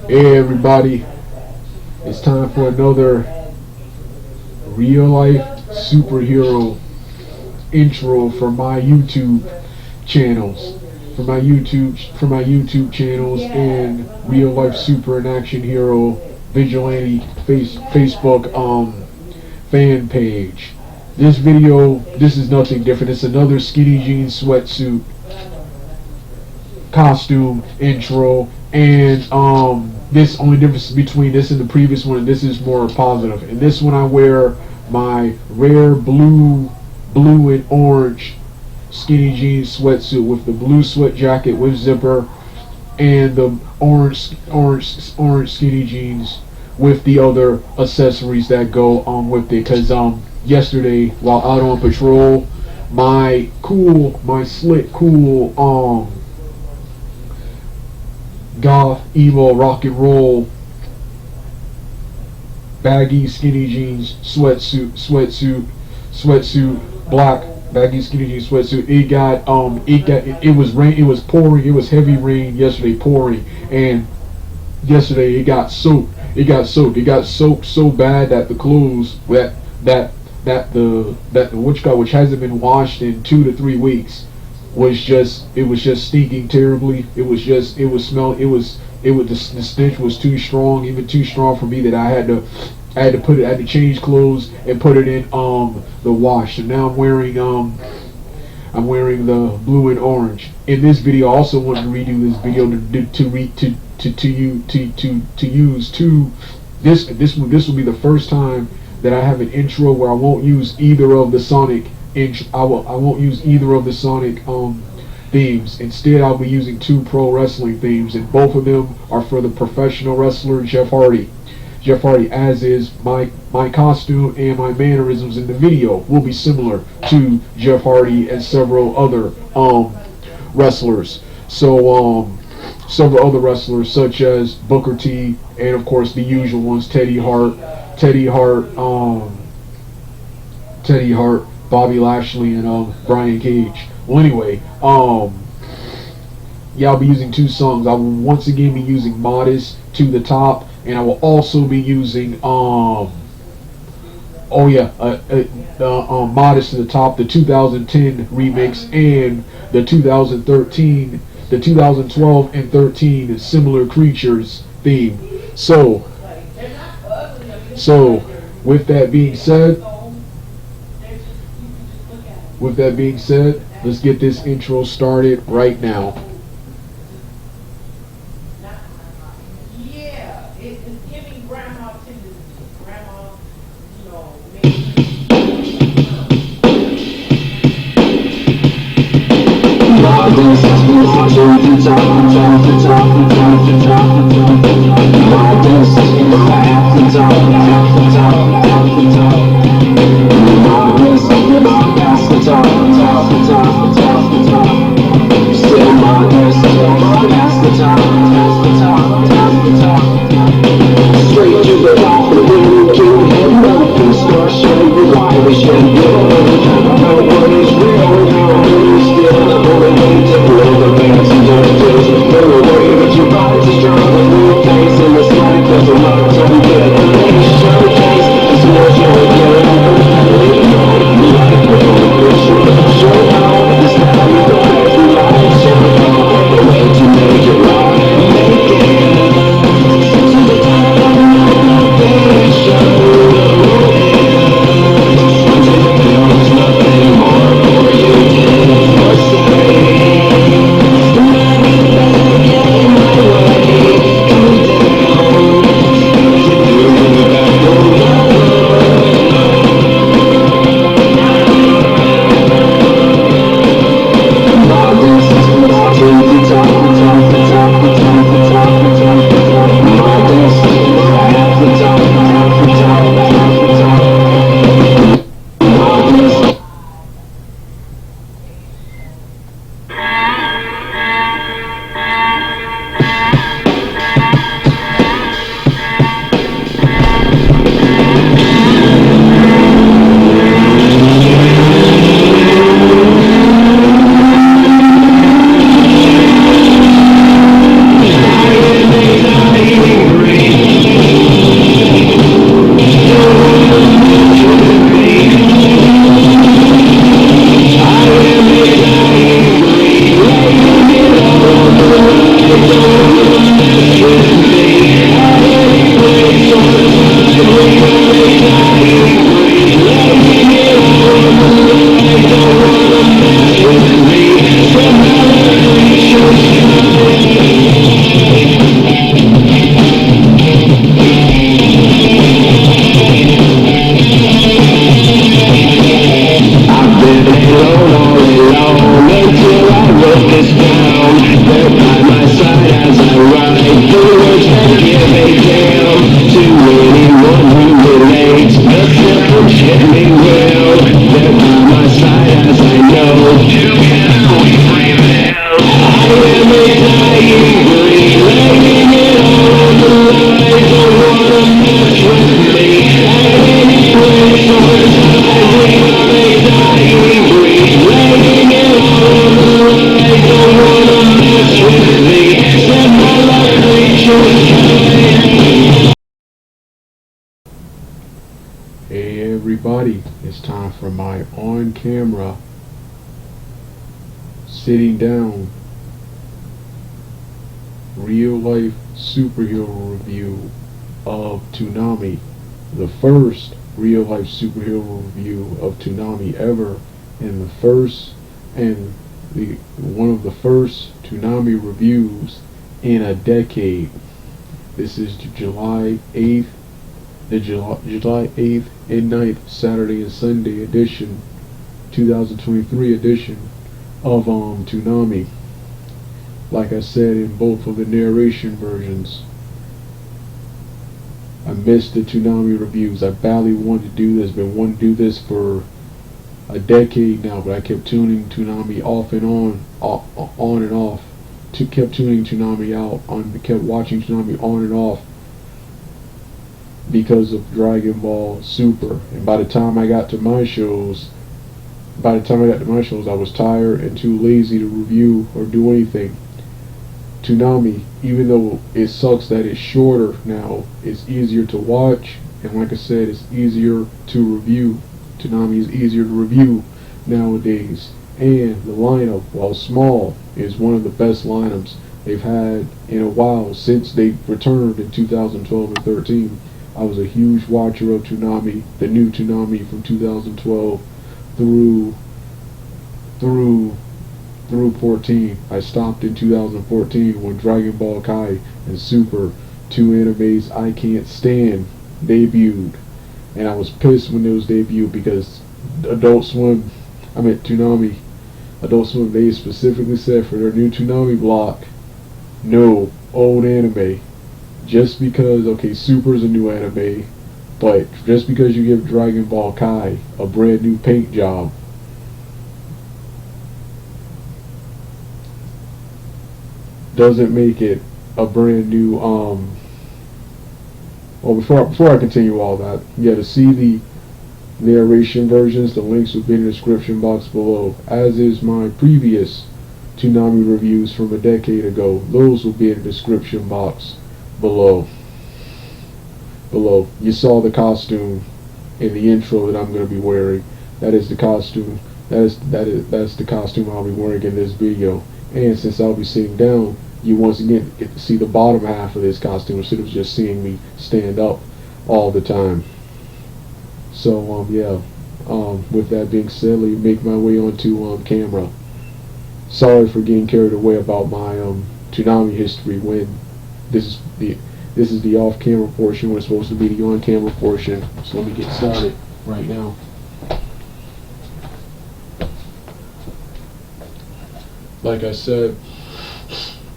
Hey everybody, it's time for another real life superhero intro for my YouTube channels. For my YouTube channels and real life super and action hero vigilante Facebook fan page. This video, this is nothing different. It's another skinny jeans sweatsuit costume intro, and this only difference between this and the previous one, this is more positive. In this one I wear my rare blue and orange skinny jeans sweatsuit with the blue sweat jacket with zipper and the orange skinny jeans with the other accessories that go with it. Because yesterday while out on patrol, my slick cool goth emo rock and roll baggy skinny jeans sweatsuit black baggy skinny jeans sweatsuit, it was pouring, it was heavy rain yesterday, pouring, and yesterday it got soaked so bad that the clothes which hasn't been washed in 2 to 3 weeks was just stinking terribly. The stench was too strong, even too strong for me, that I had to change clothes and put it in the wash. So now I'm wearing the blue and orange. In this video, I also want to redo this video this will be the first time that I have an intro where I won't use either of the Sonic I won't use either of the Sonic themes. Instead, I'll be using 2 pro wrestling themes, and both of them are for the professional wrestler Jeff Hardy. As is my costume and my mannerisms in the video will be similar to Jeff Hardy and several other wrestlers. So several other wrestlers such as Booker T, and of course the usual ones: Teddy Hart, Bobby Lashley, and Brian Cage. Well, anyway, yeah, I'll be using 2 songs. I will once again be using "Modest" to the top, and I will also be using "Modest" to the top, the 2010 remix, and the 2012 and 13 Similar Creatures theme. So with that being said, let's get this intro started right now. Yeah, it's giving grandma tendencies. Grandma, straight to the top, the wind can head up and start showing you why we should go. No one is real, no one is still the only way to blow the bands and dirties. No way that your body's as strong as your face in this life. There's a lot to be good. The showcase is more show again. Life with a show how this time you don't have to lie. Show the way to make it right. Make it. Show everybody, it's time for my on-camera sitting down real-life superhero review of Toonami, the first real-life superhero review of Toonami ever, and one of the first Toonami reviews in a decade. This is July 8th, the July 8th and 9th, Saturday and Sunday edition, 2023 edition of Toonami. Like I said in both of the narration versions, I missed the Toonami reviews. I badly wanted to do this, been wanting to do this for a decade now, but I kept tuning Toonami off and on and off. Kept tuning Toonami out, kept watching Toonami on and off because of Dragon Ball Super. And by the time I got to my shows, I was tired and too lazy to review or do anything. Toonami, even though it sucks that it's shorter now, it's easier to watch, and like I said, it's easier to review. Toonami is easier to review nowadays, and the lineup, while small, is one of the best lineups they've had in a while since they returned in 2012 and 13. I was a huge watcher of Toonami, the new Toonami from 2012 through 14. I stopped in 2014 when Dragon Ball Kai and Super, two animes I can't stand, debuted. And I was pissed when those debuted because Toonami, Adult Swim, they specifically said for their new Toonami block, no old anime. Just because, okay, Super is a new anime, but just because you give Dragon Ball Kai a brand new paint job, doesn't make it a brand new, well, before I continue all that, yeah, to see the narration versions, the links will be in the description box below, as is my previous Toonami reviews from a decade ago. Those will be in the description box below. You saw the costume in the intro that I'm going to be wearing. That is the costume. That's the costume I'll be wearing in this video. And since I'll be sitting down, you once again get to see the bottom half of this costume instead of just seeing me stand up all the time. So with that being said, let me make my way onto camera. Sorry for getting carried away about my Toonami history when this is the off-camera portion when it's supposed to be the on-camera portion. So let me get started right now. Like I said,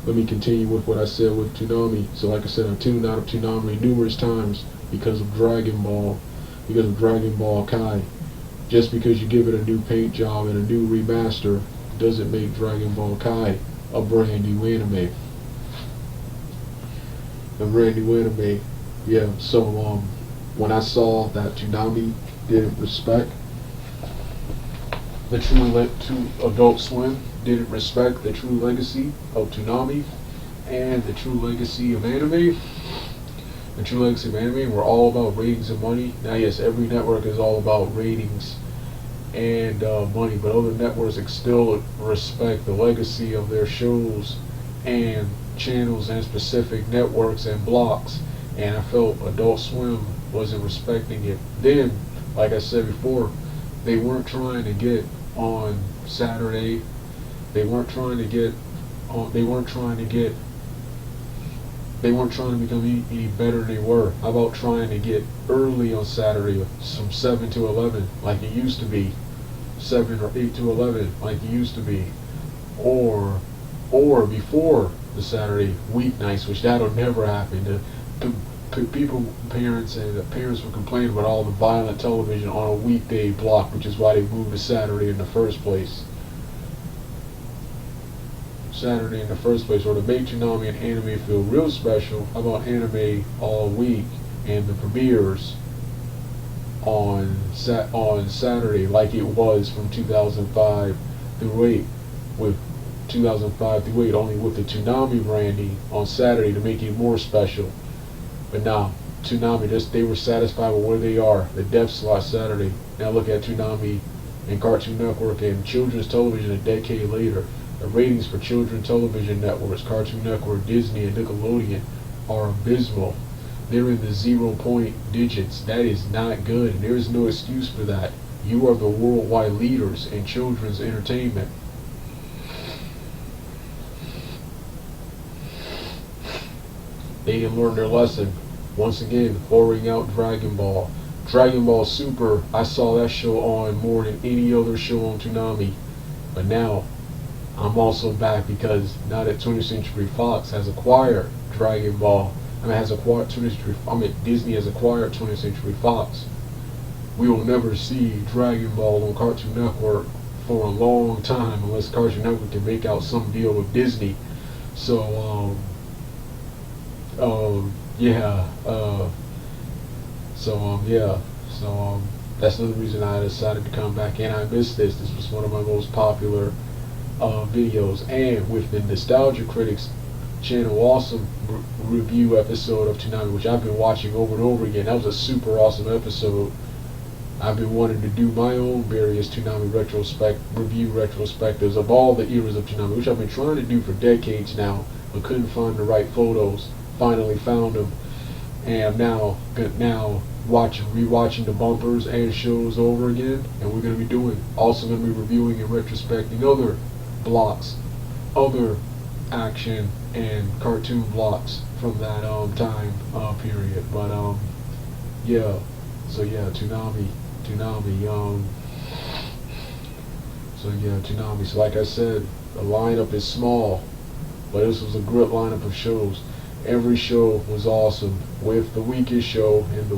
let me continue with what I said with Toonami. So like I said, I've tuned out of Toonami numerous times because of Dragon Ball Kai. Just because you give it a new paint job and a new remaster doesn't make Dragon Ball Kai a brand new anime. Yeah, so when I saw that Toonami didn't respect the true Adult Swim, didn't respect the true legacy of Toonami and the true legacy of anime. The true legacy of anime were all about ratings and money. Now, yes, every network is all about ratings and money, but other networks still respect the legacy of their shows and channels and specific networks and blocks. And I felt Adult Swim wasn't respecting it. Then, like I said before, they weren't trying to get on Saturday. They weren't trying to become any better than they were. How about trying to get early on Saturday from 7 to 11 like it used to be, 7 or 8 to 11 like it used to be, or before the Saturday weeknights, which that'll never happen. Parents will complain about all the violent television on a weekday block, which is why they moved to Saturday in the first place. Or to make Toonami and anime feel real special, how about anime all week and the premieres on Saturday like it was from 2005 through 8, with 2005 through 8 only with the Toonami branding on Saturday to make it more special. But now Toonami, just they were satisfied with where they are. The depth slot Saturday. Now look at Toonami and Cartoon Network and children's television a decade later. The ratings for children's television networks, Cartoon Network, Disney, and Nickelodeon, are abysmal. They're in the 0 point digits. That is not good, and there is no excuse for that. You are the worldwide leaders in children's entertainment. They didn't learn their lesson. Once again, pouring out Dragon Ball. Dragon Ball Super, I saw that show on more than any other show on Toonami. But now, I'm also back because now that 20th Century Fox has acquired Dragon Ball, Disney has acquired 20th Century Fox. We will never see Dragon Ball on Cartoon Network for a long time unless Cartoon Network can make out some deal with Disney. So, that's another reason I decided to come back, and I missed this. This was one of my most popular videos, and with the Nostalgia Critics channel awesome review episode of Toonami, which I've been watching over and over again. That was a super awesome episode. I've been wanting to do my own various Toonami review retrospectives of all the eras of Toonami, which I've been trying to do for decades now, but couldn't find the right photos. Finally found them, and I'm now rewatching the bumpers and shows over again, and we're going to be also going to be reviewing and retrospecting other blocks, other action and cartoon blocks from that time period. But Toonami. Toonami. So like I said, the lineup is small, but this was a great lineup of shows. Every show was awesome, with the weakest show with the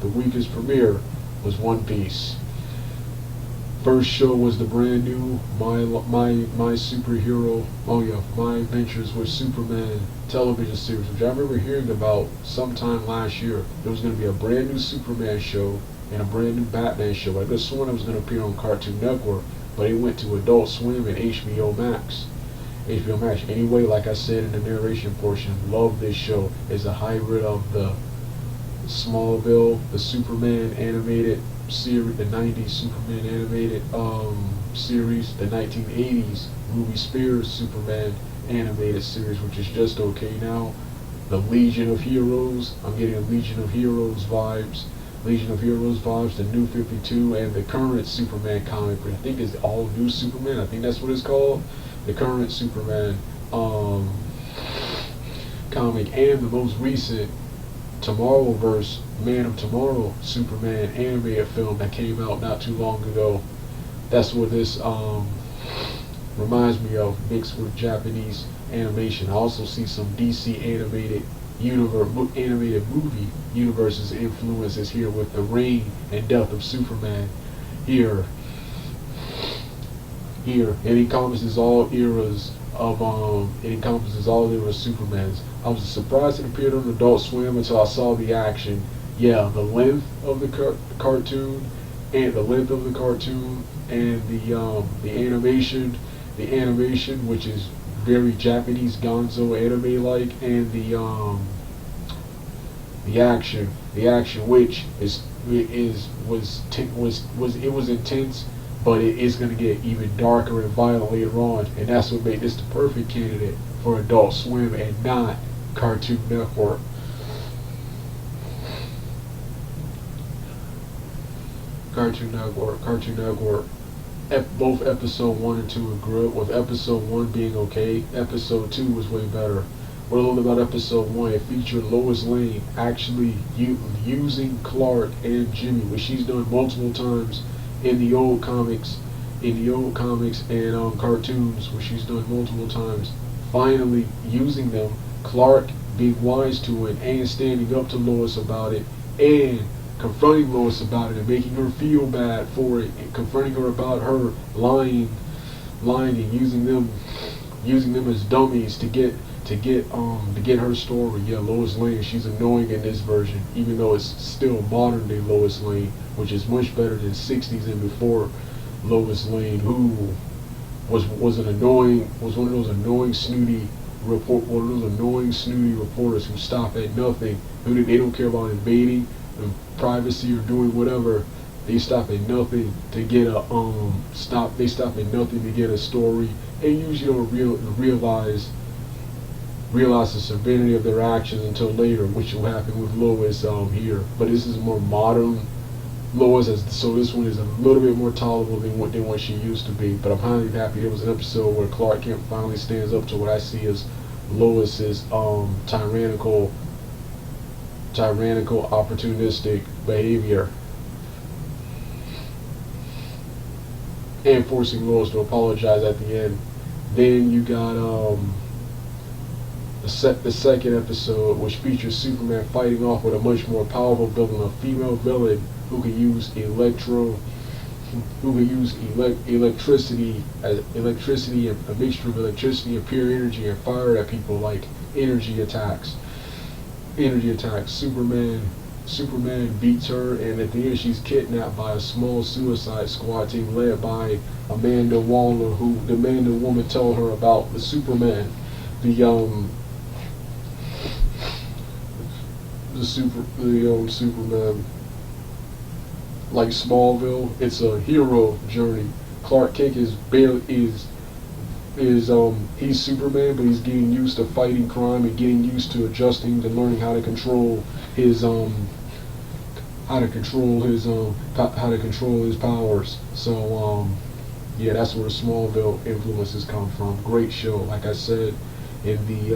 weakest premiere was One Piece. First show was the brand new My Adventures with Superman television series, which I remember hearing about sometime last year. There was going to be a brand new Superman show and a brand new Batman show. I just sworn it was going to appear on Cartoon Network, but it went to Adult Swim and HBO Max. Anyway, like I said in the narration portion, love this show. It's a hybrid of the Smallville, the Superman animated series, the 90s Superman animated series, the 1980s Ruby Spears Superman animated series, which is just okay now. The Legion of Heroes, I'm getting Legion of Heroes vibes, the New 52, and the current Superman comic, I think is All New Superman, I think that's what it's called. The current Superman comic, and the most recent Tomorrowverse Man of Tomorrow Superman animated film that came out not too long ago. That's what this reminds me of, mixed with Japanese animation. I also see some DC animated movie universes influences here with the reign and death of Superman here. It encompasses all eras of Supermans. I was surprised it appeared on Adult Swim until I saw the action. Yeah, the length of the cartoon and the animation, which is very Japanese Gonzo anime like, and the action, which was intense. But it is going to get even darker and violent later on, and that's what made this the perfect candidate for Adult Swim and not Cartoon Network. Both episode 1 and 2 were good, with episode 1 being okay. Episode 2 was way better. What I loved about episode 1, it featured Lois Lane actually using Clark and Jimmy, which she's done multiple times in the old comics and cartoons, where she's done multiple times. Finally using them, Clark being wise to it and standing up to Lois about it and confronting Lois about it and making her feel bad for it and confronting her about her lying and using them as dummies to get her story. Yeah, Lois Lane, she's annoying in this version, even though it's still modern day Lois Lane, which is much better than 60s and before Lois Lane, who was one of those annoying, snooty one of those annoying, snooty reporters who stop at nothing. They don't care about invading privacy or doing whatever. They stop at nothing to get a They stop at nothing to get a story, and usually don't realize the severity of their actions until later, which will happen with Lois here. But this is more modern Lois, so this one is a little bit more tolerable than what she used to be. But I'm highly happy there was an episode where Clark Kent finally stands up to what I see as Lois's tyrannical, opportunistic behavior, and forcing Lois to apologize at the end. Then you got the second episode, which features Superman fighting off with a much more powerful villain, a female villain who can use electricity, and a mixture of electricity and pure energy, and fire at people like energy attacks. Superman beats her, and at the end she's kidnapped by a small suicide squad team led by Amanda Waller, who the woman told her about the Superman, Superman, like Smallville. It's a hero journey. Clark Kent he's Superman, but he's getting used to fighting crime and getting used to adjusting to learning how to control his powers. So yeah, that's where the Smallville influences come from. Great show. Like I said in the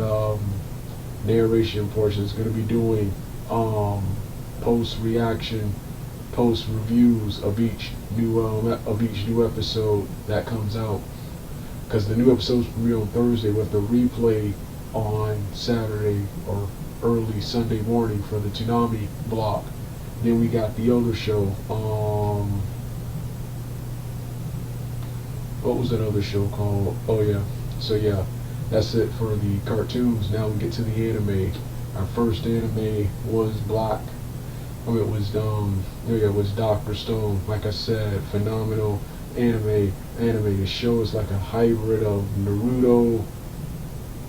narration portion, is going to be doing post reviews of each new episode that comes out, because the new episodes will be on Thursday with the replay on Saturday or early Sunday morning for the Toonami block. Then we got the other show. What was that other show called? Oh yeah. So yeah, that's it for the cartoons. Now we get to the anime. Our first anime was it was Dr. Stone. Like I said, phenomenal anime. The show is like a hybrid of Naruto,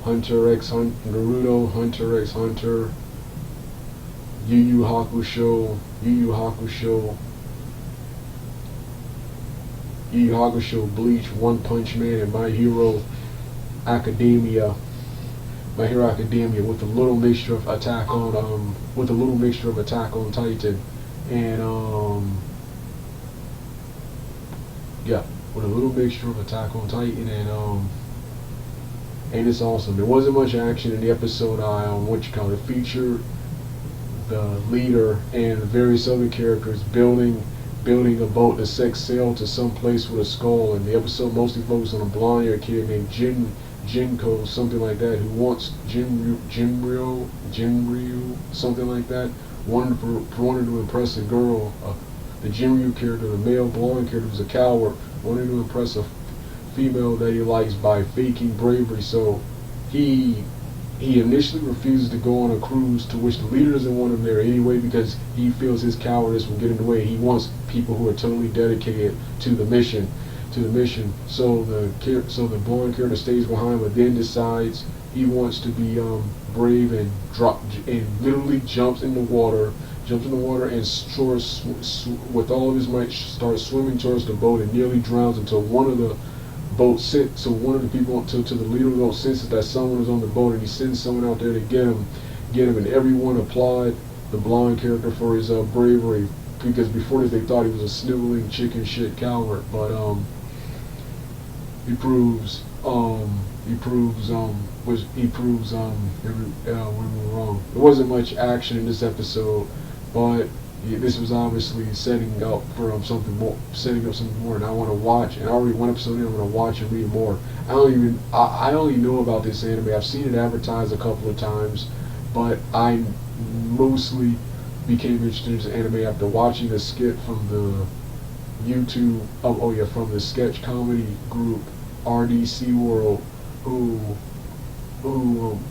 Hunter x Hunter, Yu Yu Hakusho, Bleach, One Punch Man, and My Hero Academia, with a little mixture of Attack on Titan, and with a little mixture of Attack on Titan, and it's awesome. There wasn't much action in the episode. It featured the leader and various other characters building a boat to set sail to some place with a skull, and the episode mostly focused on a blonde-haired kid named Jinko, something like that, who wants Jinryu, something like that, wanted to impress a girl. The Jinryu character, the male blonde character, was a coward, wanted to impress a female that he likes by faking bravery. So he initially refuses to go on a cruise, to which the leader doesn't want him there anyway because he feels his cowardice will get in the way. He wants people who are totally dedicated to the mission. So the blonde character stays behind, but then decides he wants to be brave and literally jumps in the water and with all of his might starts swimming towards the boat and nearly drowns until one of the people, until the leader of the boat senses that someone is on the boat, and he sends someone out there to get him, and everyone applaud the blonde character for his bravery, because before this they thought he was a sniveling chicken shit coward, but he proves we were wrong. There wasn't much action in this episode, but this was obviously setting up something more, and I want to watch, and already one episode in, I'm going to watch and read more. I only know about this anime. I've seen it advertised a couple of times, but I mostly became interested in this anime after watching a skit from the YouTube, from the sketch comedy group RDC World, who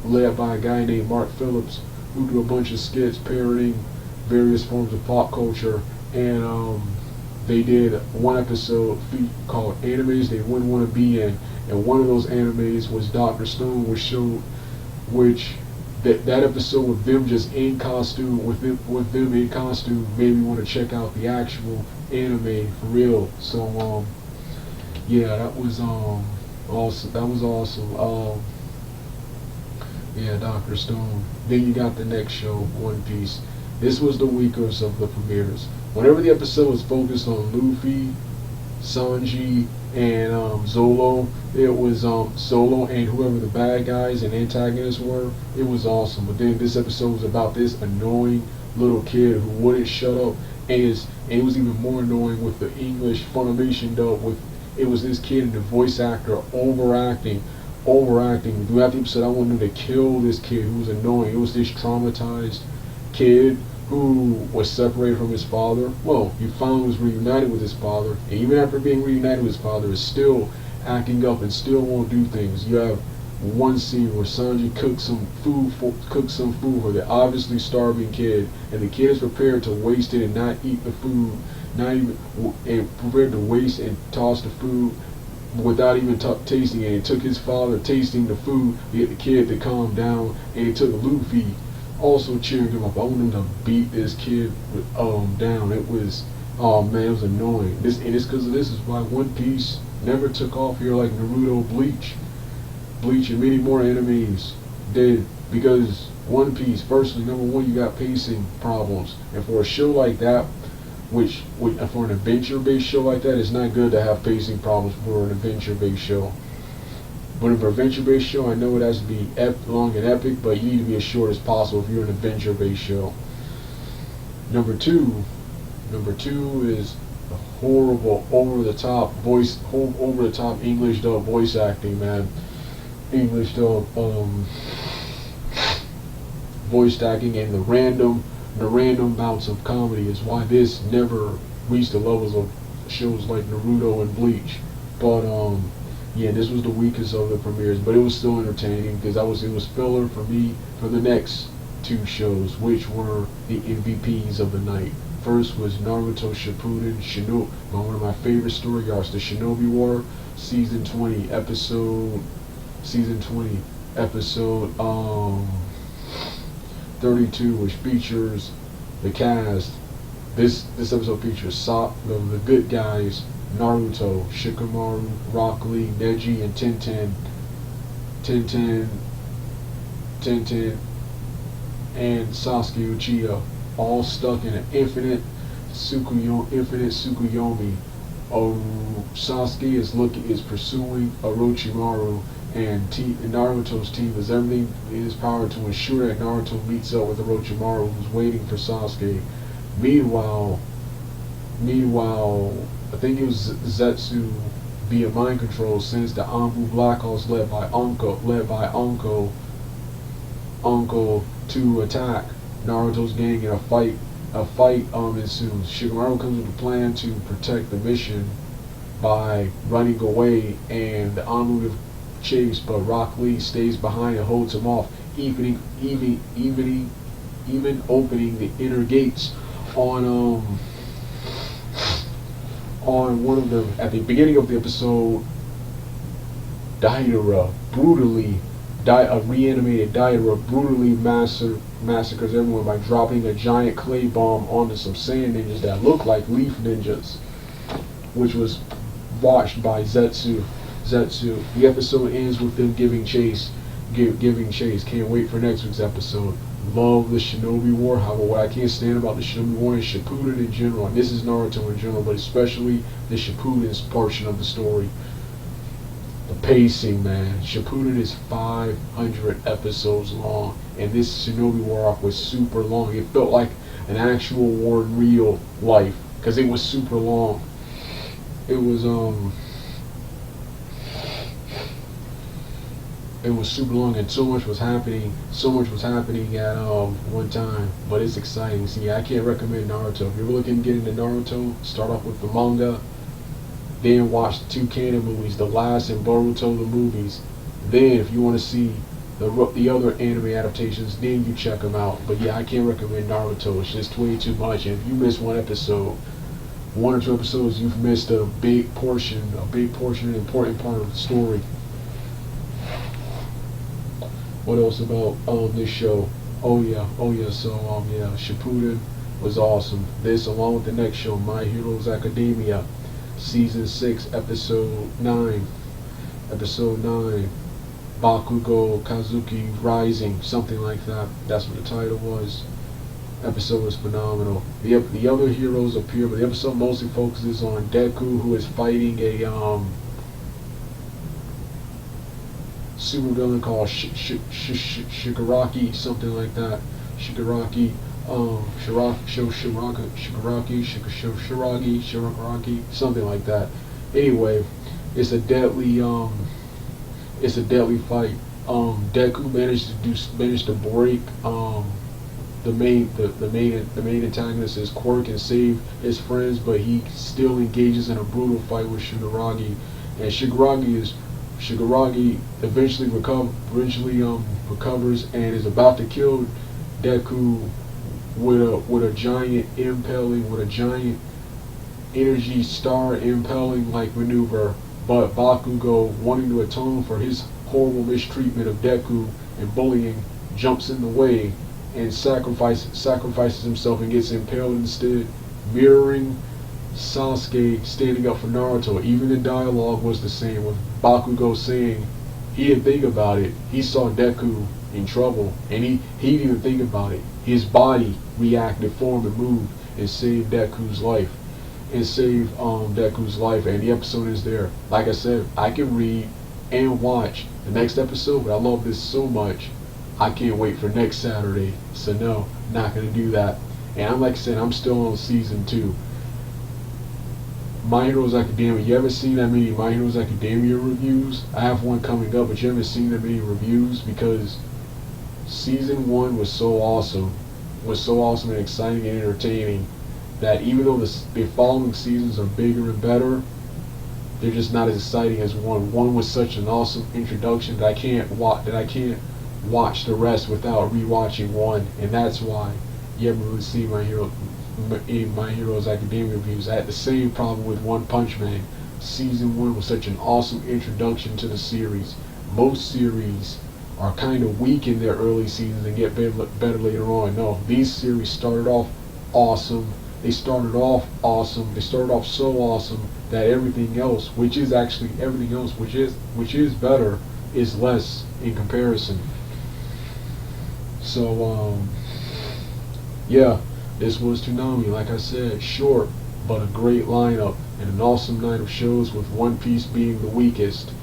led by a guy named Mark Phillips, who do a bunch of skits parodying various forms of pop culture, and they did one episode called Animes They Wouldn't Want to Be In, and one of those animes was Dr. Stone, which showed, which that episode with them just in costume, with them in costume, made me want to check out the actual anime for real. So yeah, that was awesome. That was awesome. Yeah, Dr. Stone. Then you got the next show, One Piece. This was the weakest of the premieres. Whenever the episode was focused on Luffy, Sanji, and Zolo, it was Zolo and whoever the bad guys and antagonists were. It was awesome. But then this episode was about this annoying little kid who wouldn't shut up, and it was even more annoying with the English Funimation dub. With it was this kid and the voice actor overacting. Throughout the episode, I wanted to kill this kid who was annoying. It was this traumatized kid who was separated from his father. Well, he finally was reunited with his father, and even after being reunited with his father, is still acting up and still won't do things. You have one scene where Sanji cooks some food for the obviously starving kid, and the kid is prepared to waste it and not eat the food, and prepared to waste and toss the food without even tasting it. It took his father tasting the food to get the kid to calm down, and it took Luffy also cheering him up. I want him to beat this kid down. It was, oh man, it was annoying. It's because of this is why One Piece never took off here like Naruto, Bleach, and many more animes did, because One Piece, firstly, number one, you got pacing problems, and for a show like that, which for an adventure-based show like that, it's not good to have pacing problems for an adventure-based show. But for an adventure-based show, I know it has to be long and epic, but you need to be as short as possible if you're an adventure-based show. Number two is the horrible, over-the-top English dub voice acting, man. English dub voice acting and the random bouts of comedy is why this never reached the levels of shows like Naruto and Bleach. But yeah, this was the weakest of the premieres, but it was still entertaining because it was filler for me for the next two shows, which were the MVPs of the night. First was Naruto Shippuden, one of my favorite story arcs, the Shinobi War, season 20, episode 32, which features the cast. This episode features the good guys, Naruto, Shikamaru, Rock Lee, Neji, and Tintin, and Sasuke Uchiha, all stuck in an infinite Tsukuyomi. Sasuke is pursuing Orochimaru, and Naruto's team does everything in his power to ensure that Naruto meets up with Orochimaru, who's waiting for Sasuke. Meanwhile, I think it was Zetsu via mind control sends the Anbu Black Hawks led by Uncle to attack Naruto's gang, and a fight ensues. Shikamaru comes with a plan to protect the mission by running away, and the Anbu chase, but Rock Lee stays behind and holds him off, even opening the inner gates on one of them. At the beginning of the episode, a reanimated Daira brutally massacres everyone by dropping a giant clay bomb onto some sand ninjas that look like leaf ninjas, which was watched by Zetsu. The episode ends with them giving chase. Can't wait for next week's episode. Love the Shinobi War. However, what I can't stand about the Shinobi War is Shippuden in general, and this is Naruto in general, but especially the Shippuden's portion of the story. The pacing, man. Shippuden is 500 episodes long, and this Shinobi War arc was super long. It felt like an actual war in real life because it was super long. It was super long, and so much was happening at one time, but it's exciting. See, I can't recommend Naruto. If you're looking to get into Naruto, start off with the manga, then watch the 2 canon movies, The Last and Boruto the movies. Then if you want to see the other anime adaptations, then you check them out. But yeah, I can't recommend Naruto. It's just way too much, and if you miss one episode, one or two episodes, you've missed a big portion, an important part of the story. What else about this show? Oh yeah. So yeah, Shippuden was awesome. This, along with the next show, My Heroes Academia, season 6, episode 9. Bakugo Kazuki Rising, something like that. That's what the title was. Episode was phenomenal. The other heroes appear, but the episode mostly focuses on Deku, who is fighting a supervillain called Shigaraki, something like that. Shigaraki, something like that. Anyway, it's a deadly fight. Deku managed to break the main antagonist is Quirk and save his friends, but he still engages in a brutal fight with Shigaraki, and Shigaraki eventually recovers and is about to kill Deku with a giant energy star impelling like maneuver. But Bakugo, wanting to atone for his horrible mistreatment of Deku and bullying, jumps in the way and sacrifices himself and gets impaled instead, mirroring Sasuke standing up for Naruto. Even the dialogue was the same, with Bakugo saying he didn't think about it. He saw Deku in trouble, and he didn't even think about it. His body reacted, formed, and moved, and saved Deku's life. And the episode is there. Like I said, I can read and watch the next episode, but I love this so much, I can't wait for next Saturday. So no, not gonna do that. And like I said, I'm still on season 2. My Heroes Academia. You haven't seen that many My Heroes Academia reviews. I have one coming up, but you haven't seen that many reviews because season 1 was so awesome. And exciting and entertaining that even though the following seasons are bigger and better, they're just not as exciting as 1. 1 was such an awesome introduction that I can't watch the rest without rewatching 1, and that's why you haven't really seen My Heroes Academia reviews. I had the same problem with One Punch Man. Season 1 was such an awesome introduction to the series. Most series are kind of weak in their early seasons and get better later on. No, these series started off awesome. They started off so awesome that everything else, which is better, is less in comparison. So yeah, this was Toonami. Like I said, short but a great lineup and an awesome night of shows, with One Piece being the weakest.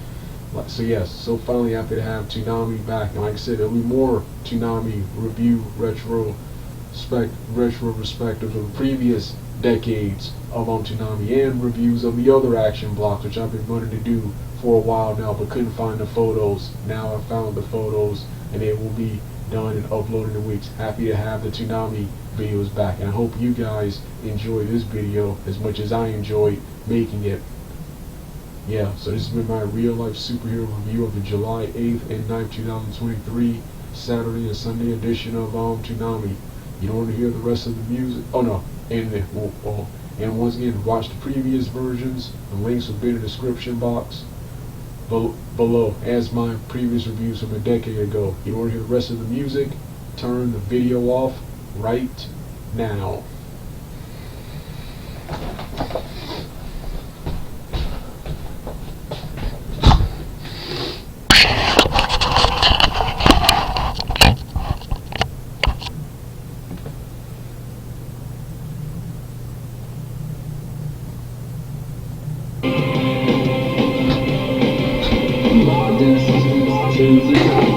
So yes, so finally happy to have Toonami back. And like I said, there'll be more Toonami review retrospectives of the previous decades of Toonami, and reviews of the other action blocks, which I've been wanting to do for a while now, but couldn't find the photos. Now I've found the photos, and they will be done and uploaded in weeks. Happy to have the Toonami videos back, and I hope you guys enjoy this video as much as I enjoyed making it. Yeah, so this has been my real life superhero review of the July 8th and 9th, 2023, Saturday and Sunday edition of Toonami. You don't want to hear the rest of the music? Oh no, and once again, watch the previous versions. The links will be in the description box below, as my previous reviews from a decade ago. You don't want to hear the rest of the music? Turn the video off right now. Long distance to the